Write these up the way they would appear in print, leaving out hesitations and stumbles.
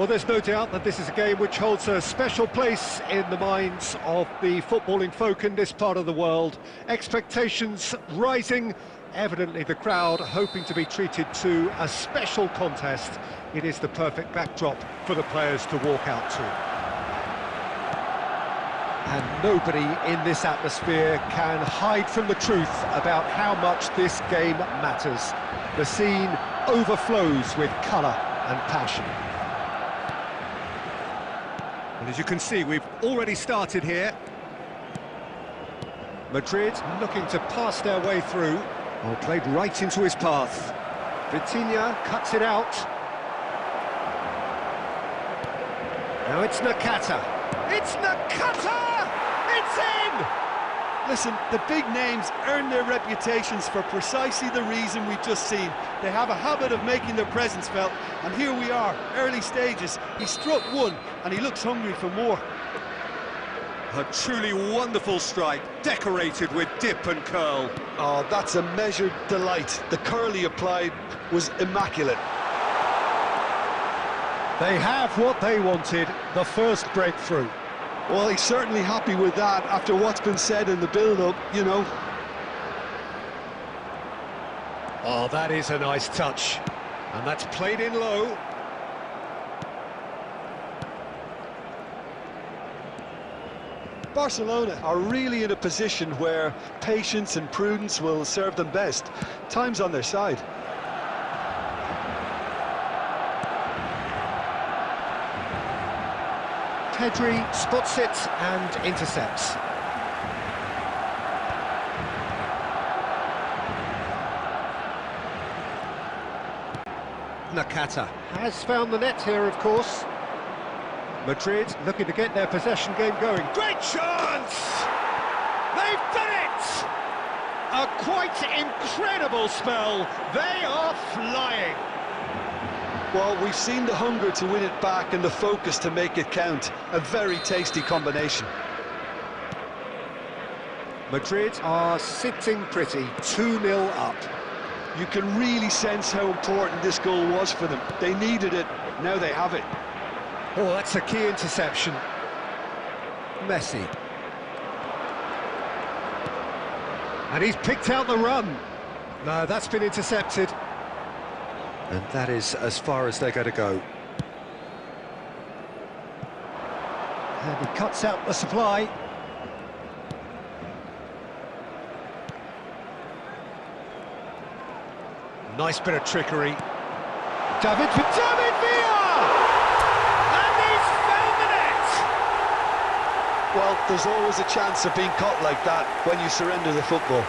Well, there's no doubt that this is a game which holds a special place in the minds of the footballing folk in this part of the world. Expectations rising, evidently the crowd hoping to be treated to a special contest. It is the perfect backdrop for the players to walk out to. And nobody in this atmosphere can hide from the truth about how much this game matters. The scene overflows with colour and passion. And as you can see, we've already started here. Madrid looking to pass their way through. Oh, played right into his path. Vitinha cuts it out. Now it's Nakata. It's Nakata! It's in! Listen, the big names earn their reputations for precisely the reason we've just seen. They have a habit of making their presence felt, and here we are, early stages. He struck one, and he looks hungry for more. A truly wonderful strike, decorated with dip and curl. Oh, that's a measured delight. The curl he applied was immaculate. They have what they wanted, the first breakthrough. Well, he's certainly happy with that after what's been said in the build-up, you know. Oh, that is a nice touch. And that's played in low. Barcelona are really in a position where patience and prudence will serve them best. Time's on their side. Pedri spots it and intercepts. Nakata has found the net here, of course. Madrid looking to get their possession game going. Great chance! They've done it! A quite incredible spell. They are flying. Well, we've seen the hunger to win it back and the focus to make it count. A very tasty combination. Madrid are sitting pretty, 2-0 up. You can really sense how important this goal was for them. They needed it, now they have it. Oh, that's a key interception. Messi. And he's picked out the run. No, that's been intercepted. And that is as far as they're going to go. And he cuts out the supply. Nice bit of trickery. David Villa! And he's found the net! Well, there's always a chance of being caught like that when you surrender the football.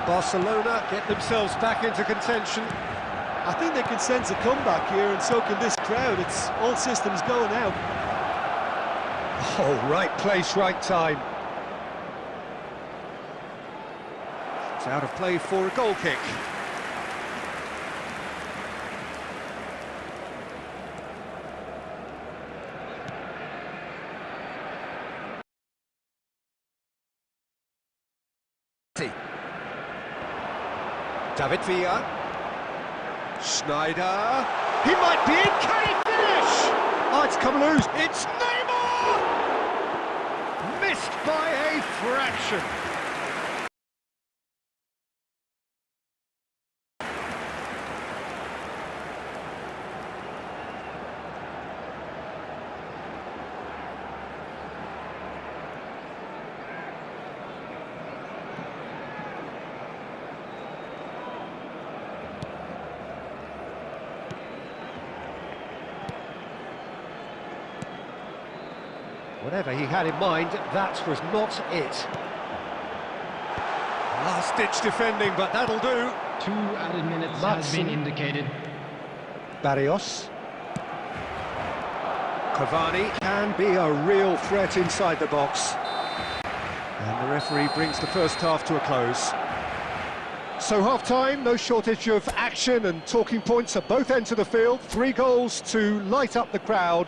Barcelona get themselves back into contention. I think they can sense a comeback here, and so can this crowd. It's all systems go now. Oh, right place, right time. It's out of play for a goal kick. David Villa. Schneider. He might be in. Can he finish? Oh, it's come loose. It's Neymar! Missed by a fraction. Whatever he had in mind, that was not it. Last-ditch defending, but that'll do. 2 added minutes has been indicated. Barrios. Cavani can be a real threat inside the box. And the referee brings the first half to a close. So half-time, no shortage of action and talking points at both ends of the field. 3 goals to light up the crowd.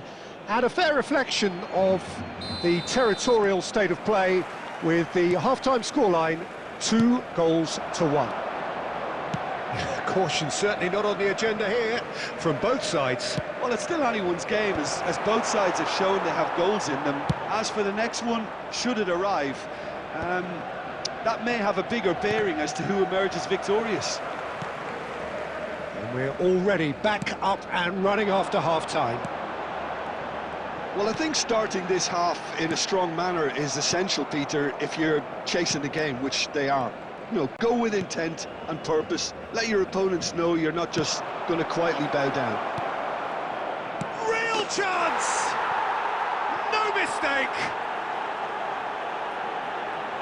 And a fair reflection of the territorial state of play with the half-time scoreline 2-1. Caution certainly not on the agenda here from both sides. Well, it's still anyone's game, as both sides have shown they have goals in them. As for the next one, should it arrive, that may have a bigger bearing as to who emerges victorious. And we're already back up and running after half-time. Well, I think starting this half in a strong manner is essential, Peter, if you're chasing the game, which they are. You know, go with intent and purpose. Let your opponents know you're not just going to quietly bow down. Real chance! No mistake!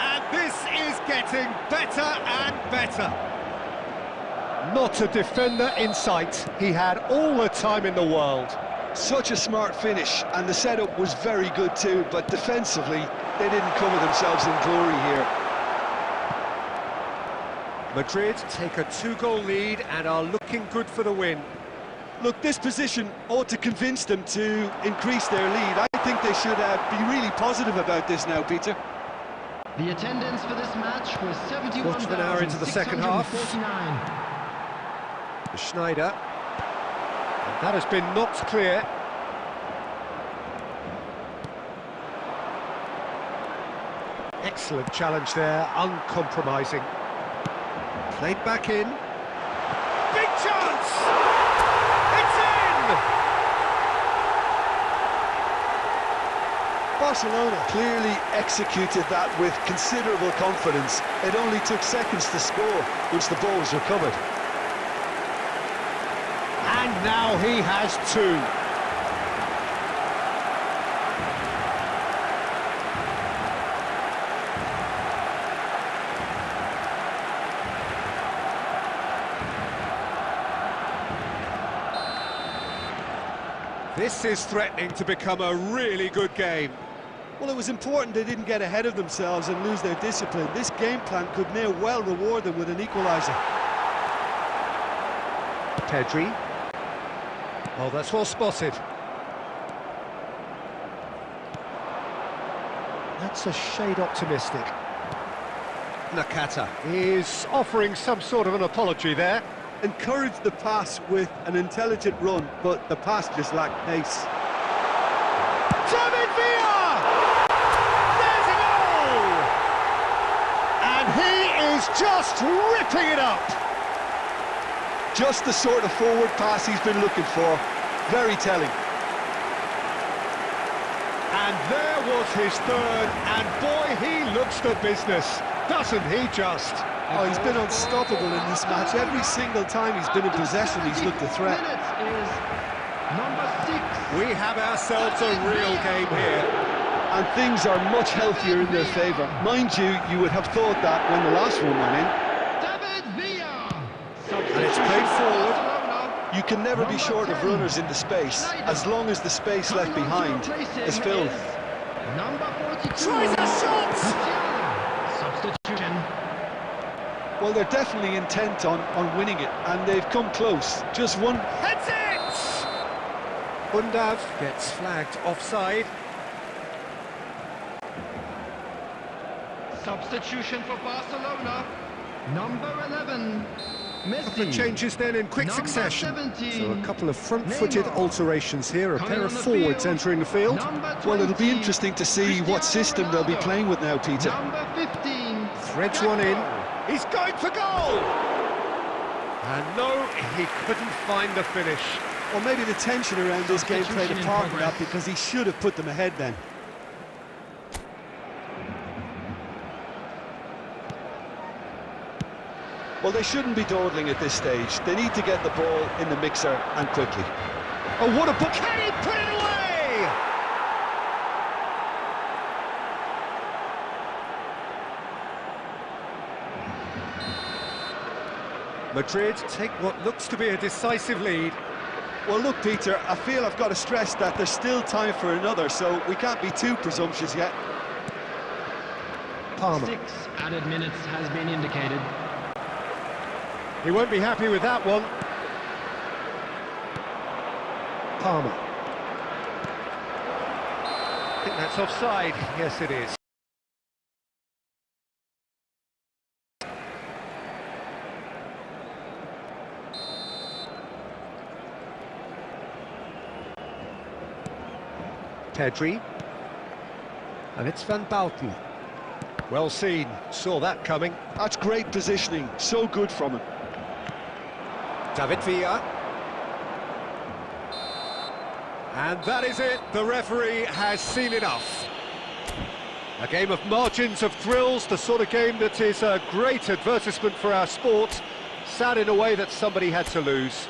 And this is getting better and better. Not a defender in sight. He had all the time in the world. Such a smart finish, and the setup was very good too, but defensively, they didn't cover themselves in glory here. Madrid take a 2-goal lead and are looking good for the win. Look, this position ought to convince them to increase their lead. I think they should be really positive about this now, Peter. The attendance for this match was 71,649. Quarter of an hour into the second half. Schneider. And that has been knocked clear. Excellent challenge there, uncompromising. Played back in. Big chance! It's in! Barcelona clearly executed that with considerable confidence. It only took seconds to score once the ball was recovered. And now he has two. This is threatening to become a really good game. Well, it was important they didn't get ahead of themselves and lose their discipline. This game plan could now well reward them with an equaliser. Pedri. Oh, that's well spotted. That's a shade optimistic. Nakata is offering some sort of an apology there. Encouraged the pass with an intelligent run, but the pass just lacked pace. David Villa! There's a goal! And he is just ripping it up! Just the sort of forward pass he's been looking for. Very telling. And there was his third, and boy, he looks the business, doesn't he just? Oh, he's been unstoppable in this match. Every single time he's been in possession, he's looked a threat. Is number 6. We have ourselves a real game here. And things are much healthier in their favour. Mind you, you would have thought that when the last one went in. David Villa. And it's played forward. You can never be short of runners in the space, as long as the space left behind is filled. Number 42. Tries a shot! Substitution. Well, they're definitely intent on winning it, and they've come close. Just one. Heads it! Undav gets flagged offside. Substitution for Barcelona. Number 11. A couple of changes then in quick Number succession. 17. So a couple of front-footed Neymar. alterations here, a Coming pair of on the forwards field. entering the field. Number Well, it'll be 20. interesting to see what system they'll be playing with now, Peter. Number 15. Threads one in. He's going for goal! And no, he couldn't find the finish. Well, maybe the tension around this game played a Substitution in part in that, progress. because he should have put them ahead then. Well, they shouldn't be dawdling at this stage. They need to get the ball in the mixer, and quickly. Oh, what a book! Can he put it away? Madrid take what looks to be a decisive lead. Well, look, Peter, I feel I've got to stress that there's still time for another, so we can't be too presumptuous yet. Palmer. 6 added minutes has been indicated. He won't be happy with that one. Palmer. That's offside. Yes, it is. Pedri. And it's Van Bouten. Well seen, saw that coming. That's great positioning, so good from him. David Villa. And that is it, the referee has seen enough. A game of margins of thrills, the sort of game that is a great advertisement for our sport. Sad in a way that somebody had to lose.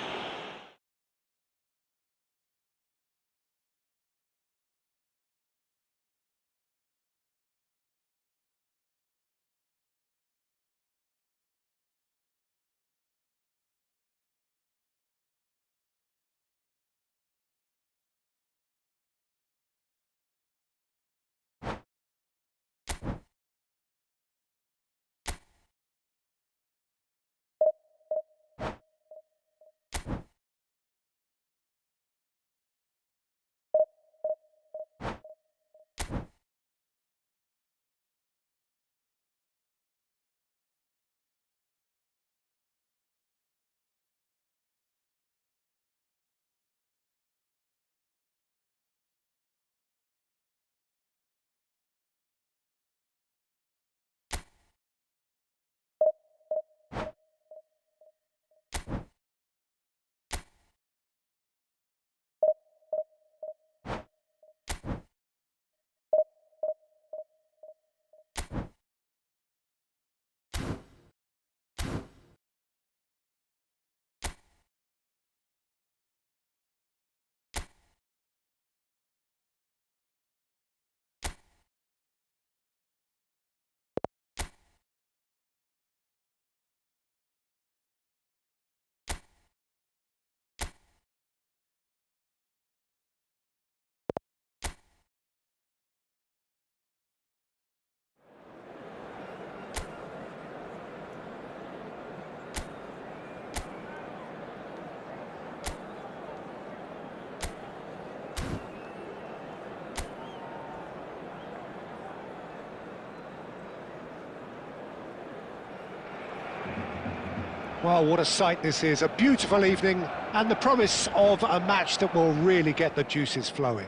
Well, what a sight this is, a beautiful evening and the promise of a match that will really get the juices flowing.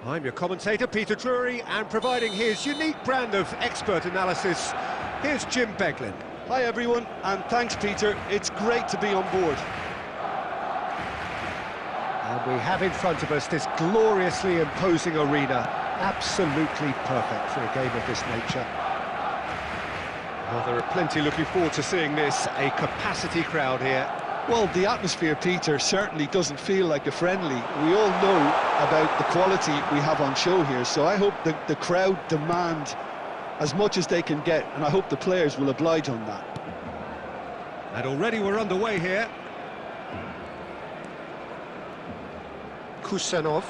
I'm your commentator, Peter Drury, and providing his unique brand of expert analysis, here's Jim Beglin. Hi everyone, and thanks Peter, it's great to be on board. And we have in front of us this gloriously imposing arena, absolutely perfect for a game of this nature. Well, there are plenty looking forward to seeing this, a capacity crowd here. Well, the atmosphere, Peter, certainly doesn't feel like a friendly. We all know about the quality we have on show here, so I hope the crowd demand as much as they can get, and I hope the players will oblige on that. And already we're underway here. Kusanov.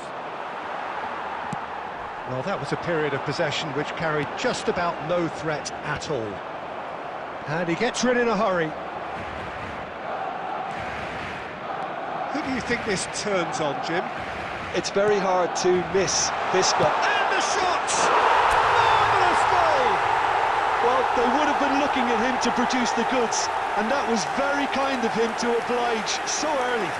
Well, that was a period of possession which carried just about no threat at all. And he gets rid in a hurry. Who do you think this turns on, Jim? It's very hard to miss this guy. And the shot! Marvellous goal! Well, they would have been looking at him to produce the goods, and that was very kind of him to oblige so early.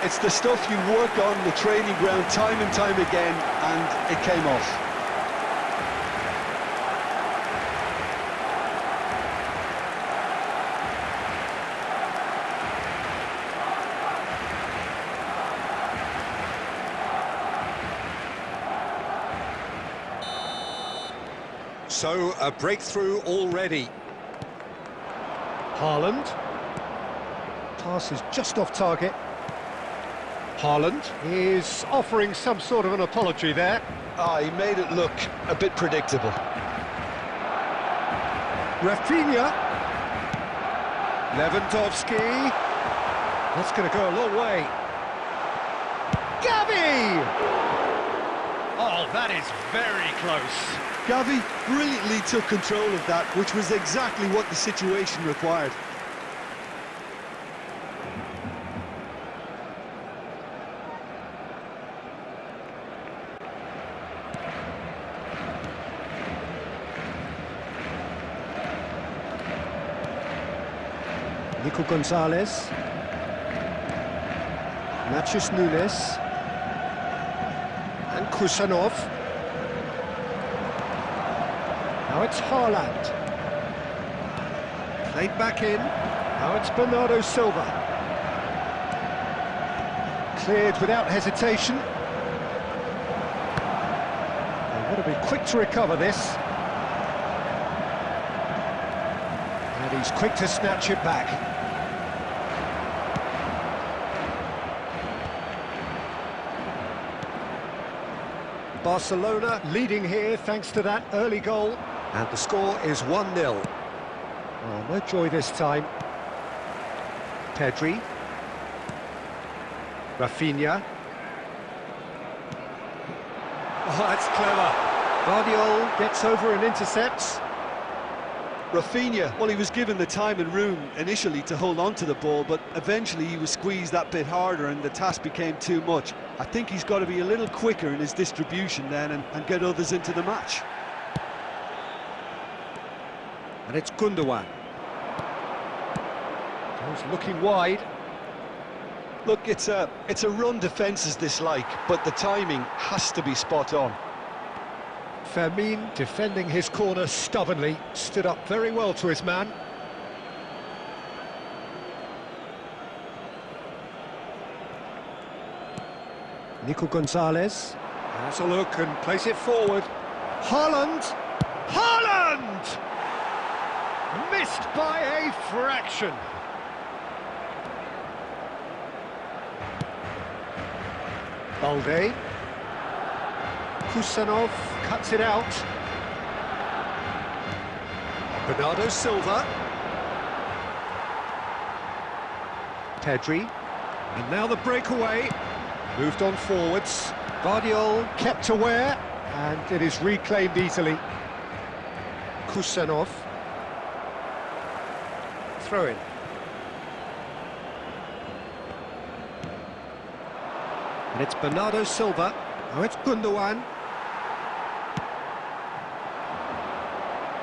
It's the stuff you work on the training ground time and time again, and it came off. So, a breakthrough already. Haaland. Pass is just off target. Haaland is offering some sort of an apology there. He made it look a bit predictable. Rafinha. Lewandowski. That's going to go a long way. Gavi! Oh, that is very close. Gavi brilliantly took control of that, which was exactly what the situation required. Nico Gonzalez. Natchez Nunes. And Kusanov. Now it's Haaland. Played back in. Now it's Bernardo Silva. Cleared without hesitation. They've got to be quick to recover this. And he's quick to snatch it back. Barcelona leading here thanks to that early goal. And the score is 1-0. Oh, no joy this time. Pedri. Rafinha. Oh, that's clever. Guardiola gets over and intercepts. Rafinha, well, he was given the time and room initially to hold on to the ball, but eventually he was squeezed that bit harder and the task became too much. I think he's got to be a little quicker in his distribution then and get others into the match. And it's Gundogan. Goes looking wide. Look, it's a run defence is dislike, but the timing has to be spot on. Fermin defending his corner stubbornly, stood up very well to his man. Nico Gonzalez has a look and plays it forward. Haaland! Haaland! Missed by a fraction. Balde. Kusanov cuts it out. Bernardo Silva. Pedri. And now the breakaway. Moved on forwards. Guardiola kept aware, and it is reclaimed easily. Kusanov. Throw in. And it's Bernardo Silva. Now it's Gundogan.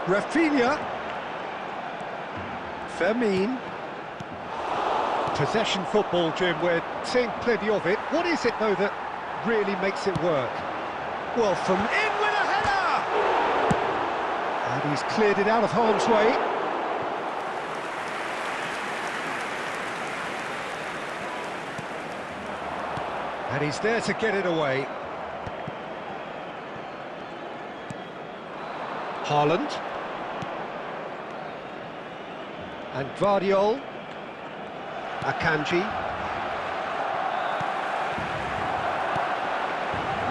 Rafinha. Fermin. Possession football, Jim, we're seeing plenty of it. What is it, though, that really makes it work? Well, from in with a header! And he's cleared it out of harm's way. And he's there to get it away. Haaland. And Guardiola. Akanji.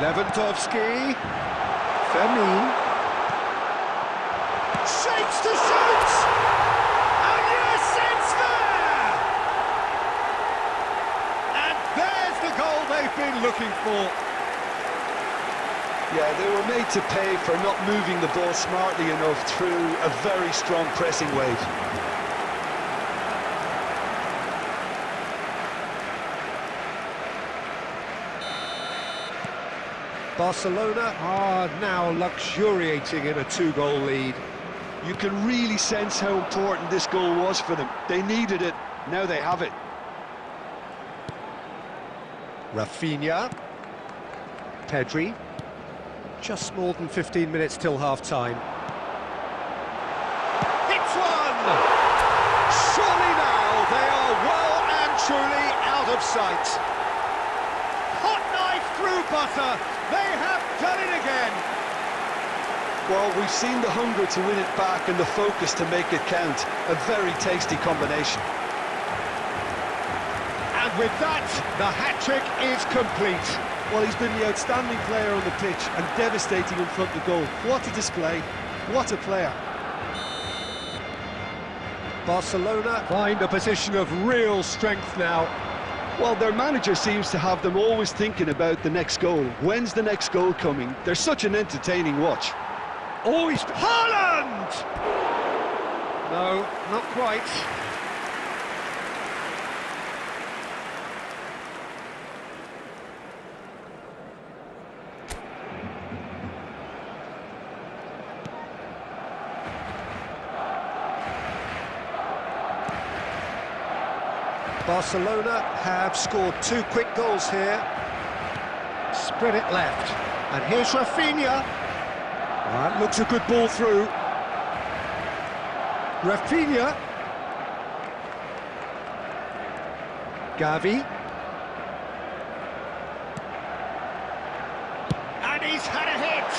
Lewandowski. Fermin. Shakes to shoot! And yes, it's there! And there's the goal they've been looking for. Yeah, they were made to pay for not moving the ball smartly enough through a very strong pressing wave. Barcelona are now luxuriating in a two-goal lead. You can really sense how important this goal was for them. They needed it, now they have it. Rafinha. Pedri. Just more than 15 minutes till half-time. It's one! Surely now they are well and truly out of sight. Hot knife through butter. They have done it again. Well, we've seen the hunger to win it back and the focus to make it count. A very tasty combination. And with that, the hat-trick is complete. Well, he's been the outstanding player on the pitch and devastating in front of the goal. What a display, what a player. Barcelona find a position of real strength now. Well, their manager seems to have them always thinking about the next goal. When's the next goal coming? They're such an entertaining watch. Oh, he's... Haaland! No, not quite. Barcelona have scored 2 quick goals here. Spread it left. And here's Rafinha. That looks a good ball through. Rafinha. Gavi. And he's had a hit!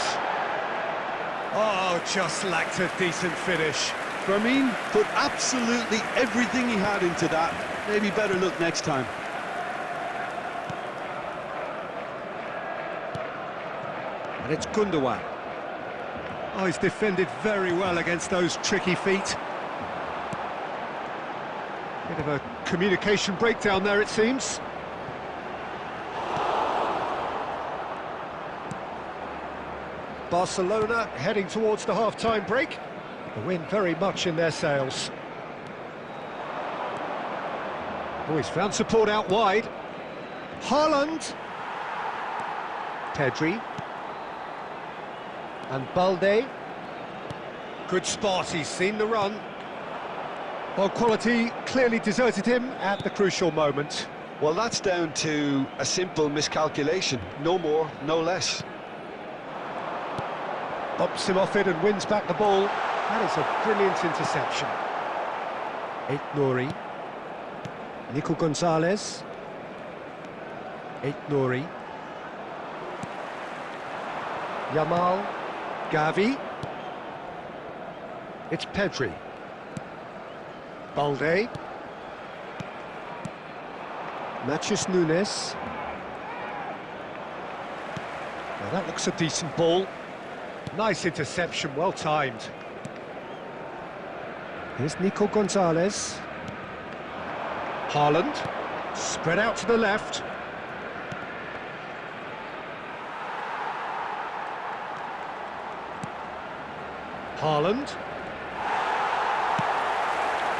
Oh, just lacked a decent finish. Fermin put absolutely everything he had into that. Maybe better look next time. And it's Gundogan. Oh, he's defended very well against those tricky feet. Bit of a communication breakdown there, it seems. Barcelona heading towards the half-time break. The wind very much in their sails. Oh, he's found support out wide. Haaland. Pedri. And Balde. Good spot, he's seen the run. Well, quality clearly deserted him at the crucial moment. Well, that's down to a simple miscalculation. No more, no less. Bumps him off it and wins back the ball. That is a brilliant interception. Aït-Nouri. Nico Gonzalez. Aït-Nouri. Yamal. Gavi. It's Pedri. Balde. Mathias Nunes. Now that looks a decent ball. Nice interception, well timed. Here's Nico Gonzalez. Haaland. Spread out to the left. Haaland.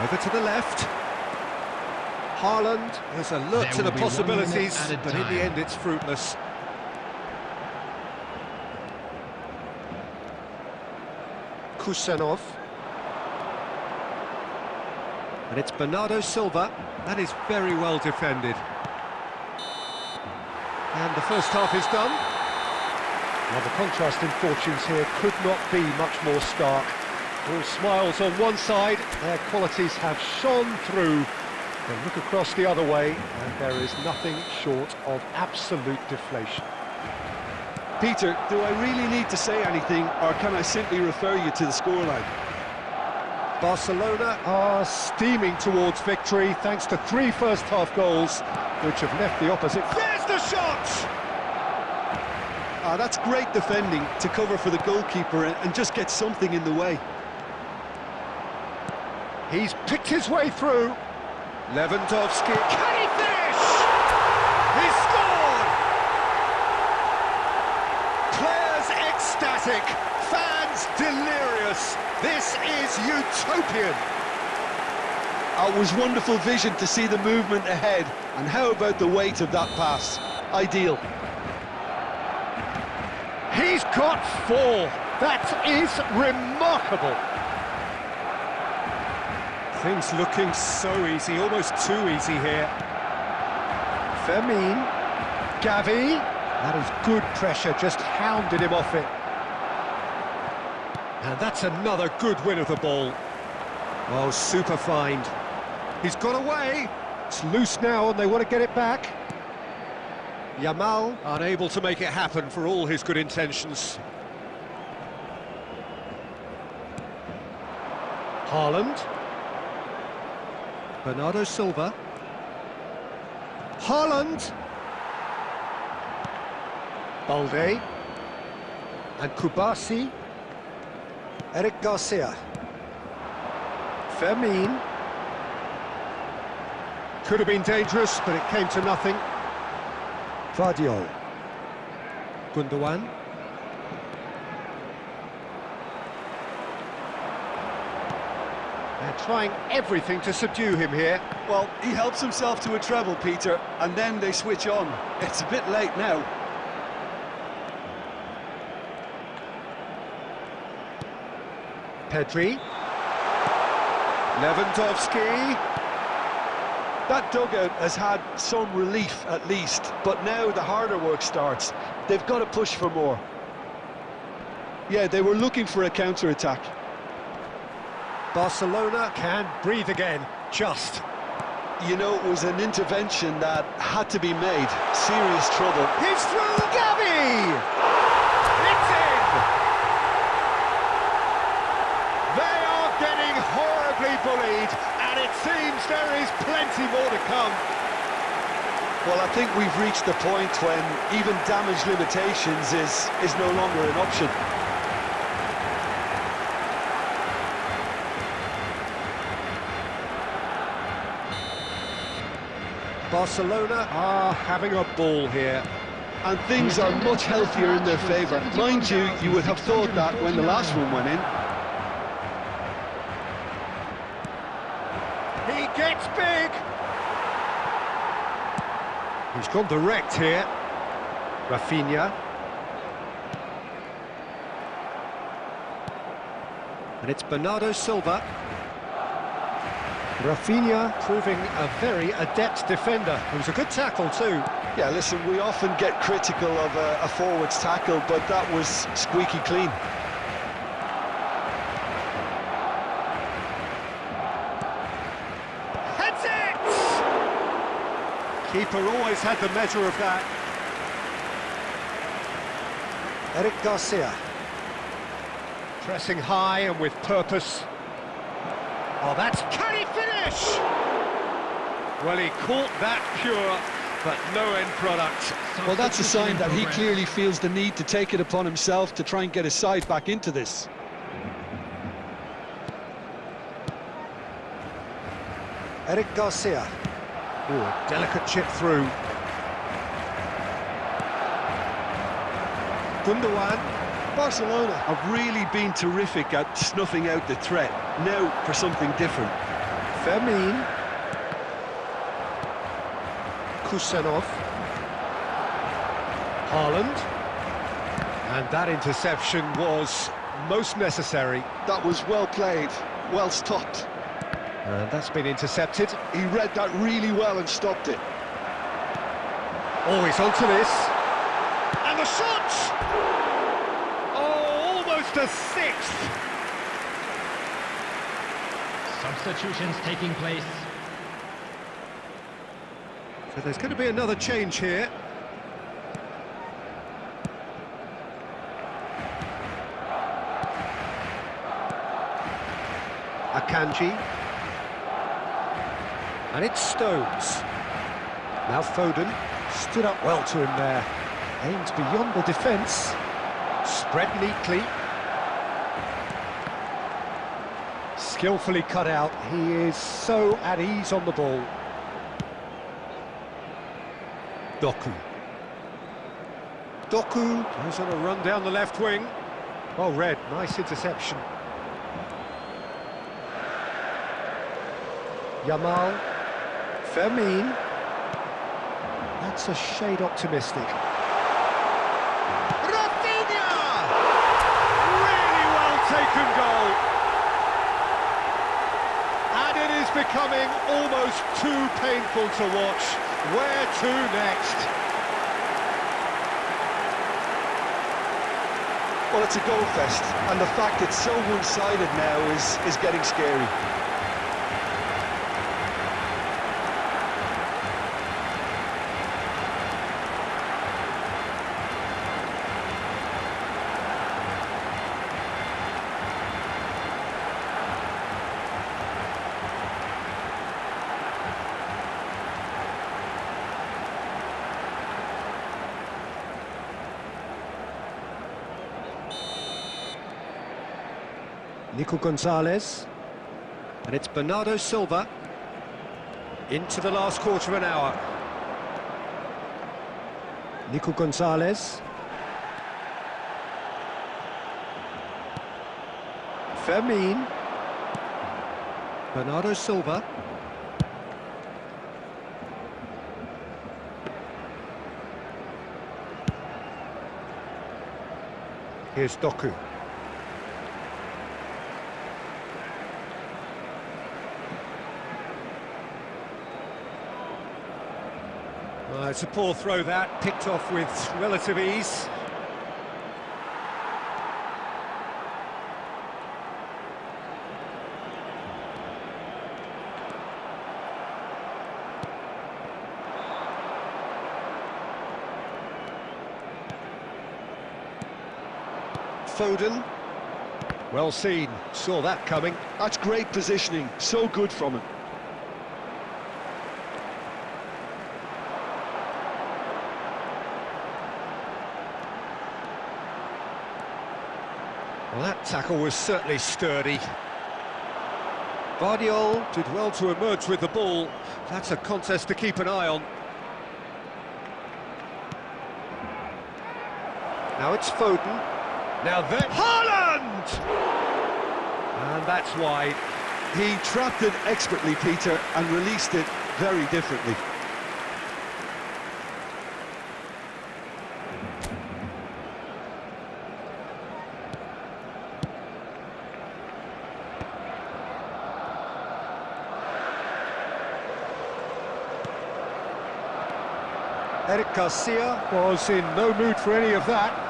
Over to the left. Haaland is alert to the possibilities, but in the end it's fruitless. Kusanov. And it's Bernardo Silva. That is very well defended. And the first half is done. Well, the contrast in fortunes here could not be much more stark. All smiles on one side, their qualities have shone through. Then look across the other way, and there is nothing short of absolute deflation. Peter, do I really need to say anything, or can I simply refer you to the scoreline? Barcelona are steaming towards victory thanks to 3 first-half goals, which have left the opposite. There's the shot! That's great defending to cover for the goalkeeper and just get something in the way. He's picked his way through. Lewandowski. Can he finish? He scored! Players ecstatic, fans delirious. This is utopian. It was wonderful vision to see the movement ahead, and how about the weight of that pass? Ideal. He's got 4. That is remarkable. Things looking so easy, almost too easy here. Fermin. Gavi. That is good pressure, just hounded him off it. And that's another good win of the ball. Oh, super find. He's got away. It's loose now and they want to get it back. Yamal unable to make it happen for all his good intentions. Haaland. Bernardo Silva. Haaland. Balde. And Kubasi. Eric Garcia. Fermin. Could have been dangerous, but it came to nothing. Vardiol. Gundogan. They're trying everything to subdue him here. Well, he helps himself to a treble, Peter, and then they switch on. It's a bit late now. Pedri. Lewandowski. That dugout has had some relief at least, but now the harder work starts. They've got to push for more. Yeah, they were looking for a counter-attack. Barcelona can breathe again, just. You know, it was an intervention that had to be made. Serious trouble. He's through, Gavi! It's in! They are getting horribly bullied, and it seems there is plenty more to come. Well, I think we've reached the point when even damage limitations is no longer an option. Barcelona are having a ball here. And things are much healthier in their favour. Mind you, you would have thought that when the last one went in. He gets big! He's gone direct here. Rafinha. And it's Bernardo Silva. Rafinha proving a very adept defender. It was a good tackle too. Yeah, listen, we often get critical of a forward's tackle, but that was squeaky clean. Heads it! Keeper always had the measure of that. Eric Garcia. Pressing high and with purpose. Oh, that's... Can he finish? Well, he caught that pure, but no end product. Well, that's a sign that he clearly feels the need to take it upon himself to try and get his side back into this. Eric Garcia. Ooh, a delicate chip through. Gundogan. Barcelona have really been terrific at snuffing out the threat. Now for something different. Fermin. Kusenov. Haaland. And that interception was most necessary. That was well played, well stopped. And that's been intercepted. He read that really well and stopped it. Always onto this. And the shot! Oh, almost a sixth. Substitutions taking place. So there's going to be another change here. Akanji. And it's Stones. Now Foden stood up well to him there. Aimed beyond the defence. Spread neatly. Skillfully cut out. He is so at ease on the ball. Doku. Doku goes on a run down the left wing. Well read, nice interception. Yamal. Fermin. That's a shade optimistic. Rafinha! Really well taken goal. And it is becoming almost too painful to watch. Where to next? Well, it's a goal fest, and the fact it's so one-sided now is getting scary. Nico Gonzalez. And it's Bernardo Silva. Into the last quarter of an hour. Nico Gonzalez. Fermin. Bernardo Silva. Here's Doku. It's a poor throw that, picked off with relative ease. Foden. Well seen, saw that coming. That's great positioning, so good from him. Well, that tackle was certainly sturdy. Vardiol did well to emerge with the ball. That's a contest to keep an eye on. Now it's Foden. Now then, Haaland! And that's wide. He trapped it expertly, Peter, and released it very differently. Eric Garcia was in no mood for any of that.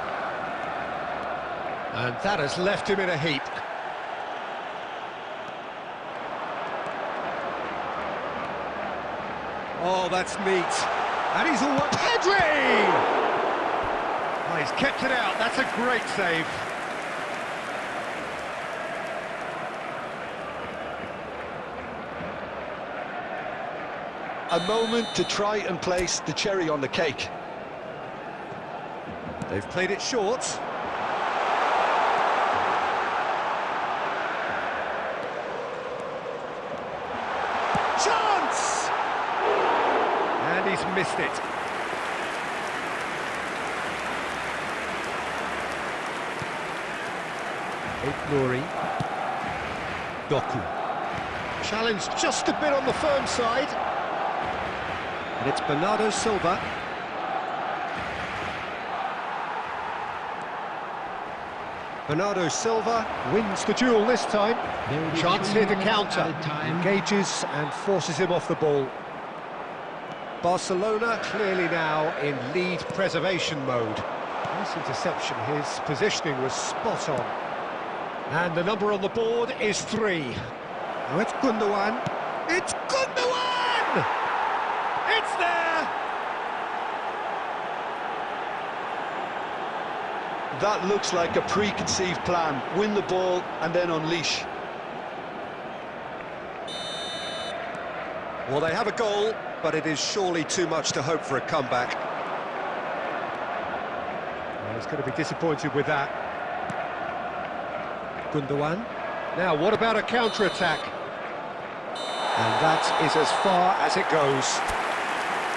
And that has left him in a heap. Oh, that's neat. And he's all... Pedri! Oh, he's kept it out. That's a great save. A moment to try and place the cherry on the cake. They've played it short. Chance! And he's missed it. Nuri. Doku. Challenge just a bit on the firm side. And it's Bernardo Silva. Bernardo Silva wins the duel this time. Chance here to counter. Engages and forces him off the ball. Barcelona clearly now in lead preservation mode. Nice interception, his positioning was spot on. And the number on the board is 3. Now it's Gundogan. It's Gundogan! It's there! That looks like a preconceived plan. Win the ball and then unleash. Well, they have a goal, but it is surely too much to hope for a comeback. Well, he's going to be disappointed with that. Gundogan. Now, what about a counter-attack? And that is as far as it goes.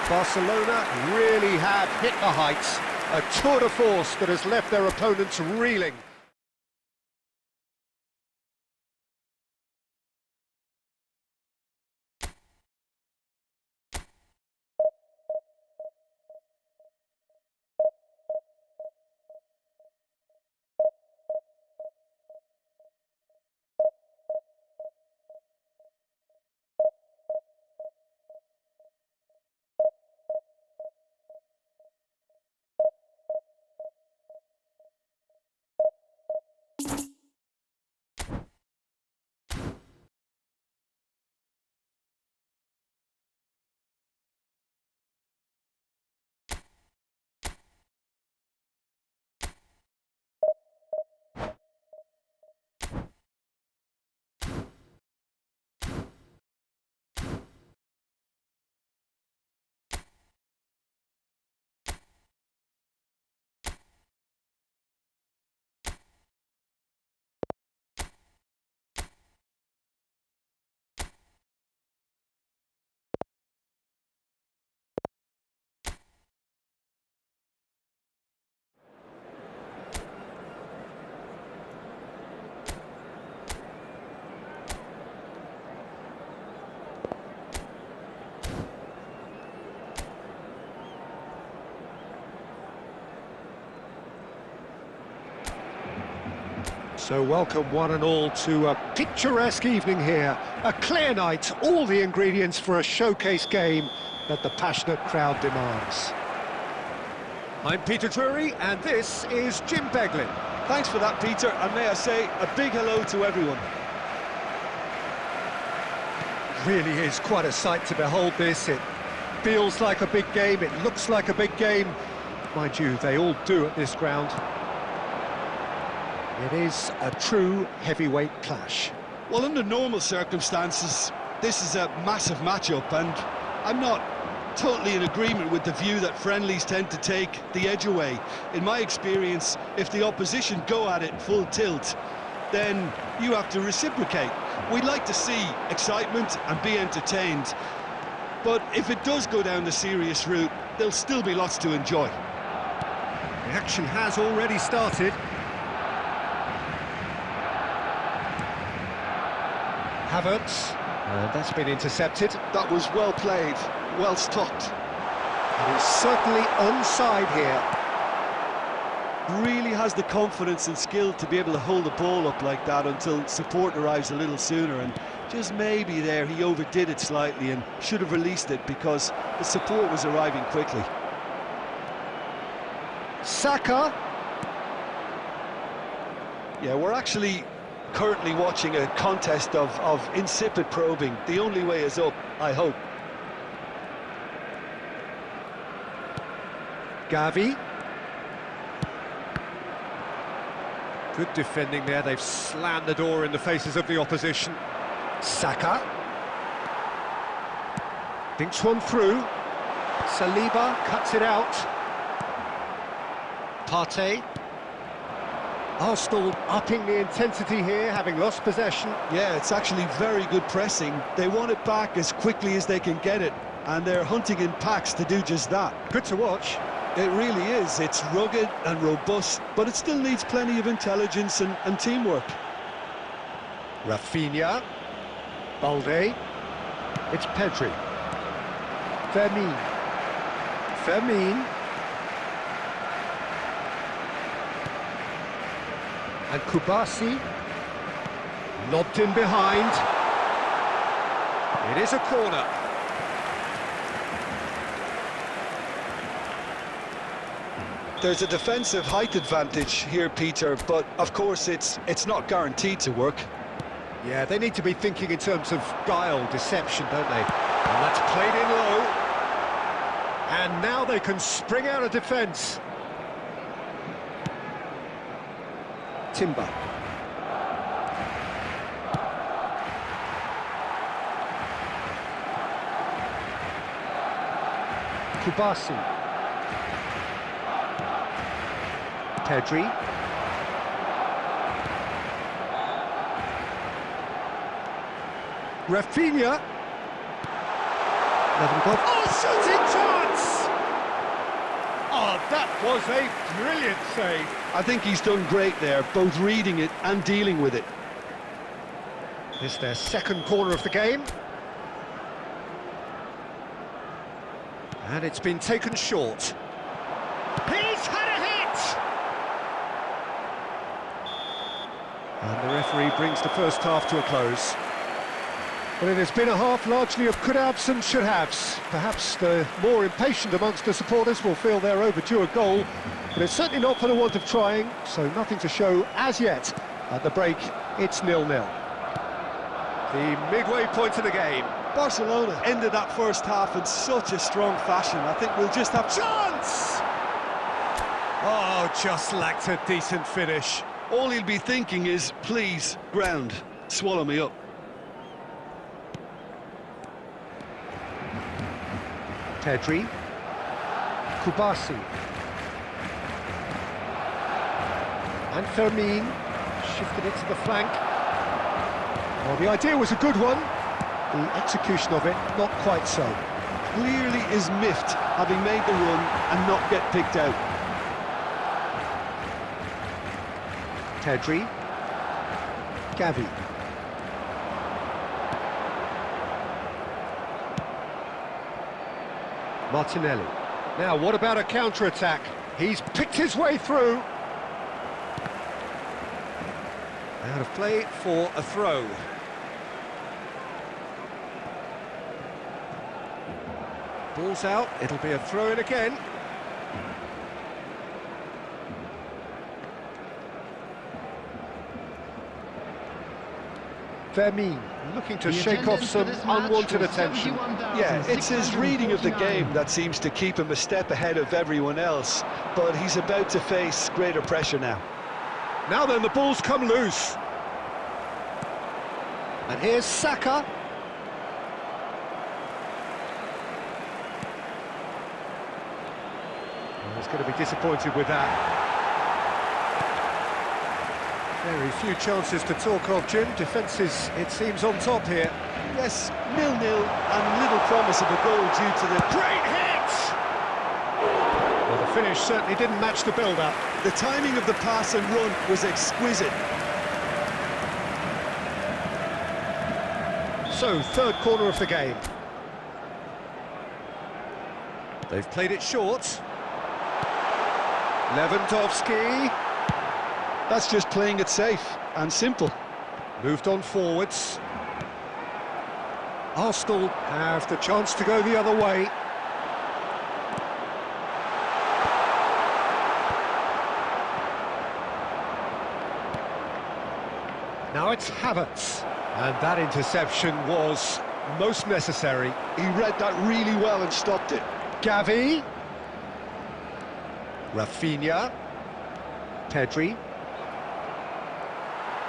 Barcelona really have hit the heights. A tour de force that has left their opponents reeling. So welcome one and all to a picturesque evening here. A clear night, all the ingredients for a showcase game. that the passionate crowd demands. I'm Peter Drury, and this is Jim Beglin. Thanks for that, Peter, and may I say a big hello to everyone. Really is quite a sight to behold this. It feels like a big game, it looks like a big game. Mind you, they all do at this ground. It is a true heavyweight clash. Well, under normal circumstances, this is a massive matchup, and I'm not totally in agreement with the view that friendlies tend to take the edge away. In my experience, if the opposition go at it full tilt, then you have to reciprocate. We'd like to see excitement and be entertained, but if it does go down the serious route, there'll still be lots to enjoy. The action has already started. Havertz, that's been intercepted. That was well played, well stopped. And he's certainly onside here. Really has the confidence and skill to be able to hold the ball up like that until support arrives a little sooner, and just maybe there he overdid it slightly and should have released it because the support was arriving quickly. Saka. Yeah, we're actually currently watching a contest of insipid probing. The only way is up, I hope. Gavi. Good defending there, they've slammed the door in the faces of the opposition. Saka. Thinks one through. Saliba cuts it out. Partey. Arsenal upping the intensity here, having lost possession. Yeah, it's actually very good pressing. They want it back as quickly as they can get it, and they're hunting in packs to do just that. Good to watch. It really is. It's rugged and robust, but it still needs plenty of intelligence and teamwork. Rafinha. Balde. It's Pedri. Fermin. And Kubasi. Lobbed in behind. It is a corner. There's a defensive height advantage here, Peter, but of course it's not guaranteed to work. Yeah, they need to be thinking in terms of guile, deception, don't they? And that's played in low. And now they can spring out of defence. Timber. Kubasi. Pedri. Rafinha. Oh, shooting chance! Oh, that was a brilliant save. I think he's done great there, both reading it and dealing with it. This is their second corner of the game. And it's been taken short. He's had a hit! And the referee brings the first half to a close. Well, it has been a half largely of could-haves and should-haves. Perhaps the more impatient amongst the supporters will feel they're overdue a goal, but it's certainly not for the want of trying, so nothing to show as yet. At the break, it's 0-0. The midway point of the game. Barcelona ended that first half in such a strong fashion. I think we'll just have... Chance! Oh, just lacked a decent finish. All he'll be thinking is, please, ground, swallow me up. Pedri. Kubasi. And Fermin shifted it to the flank. Well, the idea was a good one. The execution of it, not quite so. Clearly is miffed, having made the run and not get picked out. Pedri. Gavi. Martinelli. Now, what about a counter-attack? He's picked his way through. Out of play for a throw. Ball's out, it'll be a throw-in again. Vermeer looking to shake off some unwanted attention. Yeah, it's his reading of the game that seems to keep him a step ahead of everyone else, but he's about to face greater pressure now. Now then, the ball's come loose. And here's Saka. He's going to be disappointed with that. Very few chances to talk of, Jim. Defence is, it seems, on top here. Yes, 0-0 and little promise of a goal due to the great hit! Well, the finish certainly didn't match the build-up. The timing of the pass and run was exquisite. So, third corner of the game. They've played it short. Lewandowski. That's just playing it safe and simple. Moved on forwards. Arsenal have the chance to go the other way. Now it's Havertz. And that interception was most necessary. He read that really well and stopped it. Gavi. Rafinha. Pedri.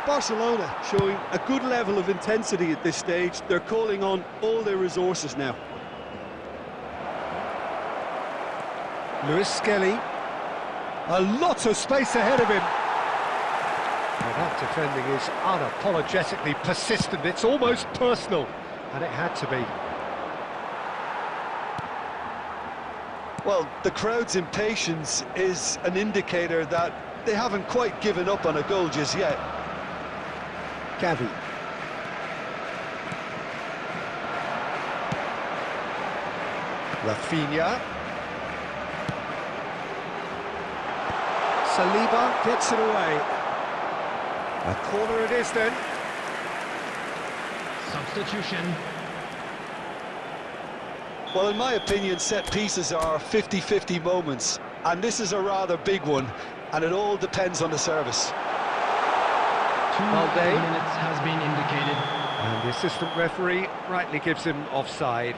Barcelona showing a good level of intensity at this stage. They're calling on all their resources now. Lewis Skelly. A lot of space ahead of him. Well, that defending is unapologetically persistent. It's almost personal, and it had to be. Well, the crowd's impatience is an indicator that they haven't quite given up on a goal just yet. Gavi. Rafinha. Saliba gets it away. A corner it is then. Substitution. Well, in my opinion, set pieces are 50-50 moments, and this is a rather big one, and it all depends on the service. 2 minutes has been indicated. And the assistant referee rightly gives him offside.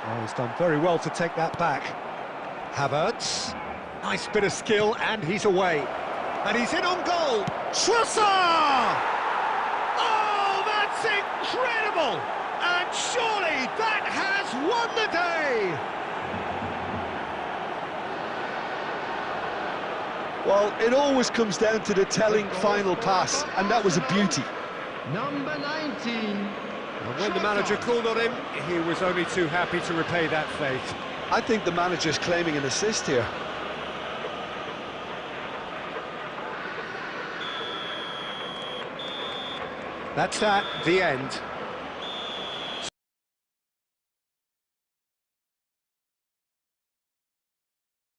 Oh, he's done very well to take that back. Havertz. Nice bit of skill, and he's away. And he's in on goal. Trossard! Oh, that's incredible! And surely that has won the day! Well, it always comes down to the telling final pass, and that was a beauty. Number 19. And when the manager called on him, he was only too happy to repay that faith. I think the manager's claiming an assist here. That's the end.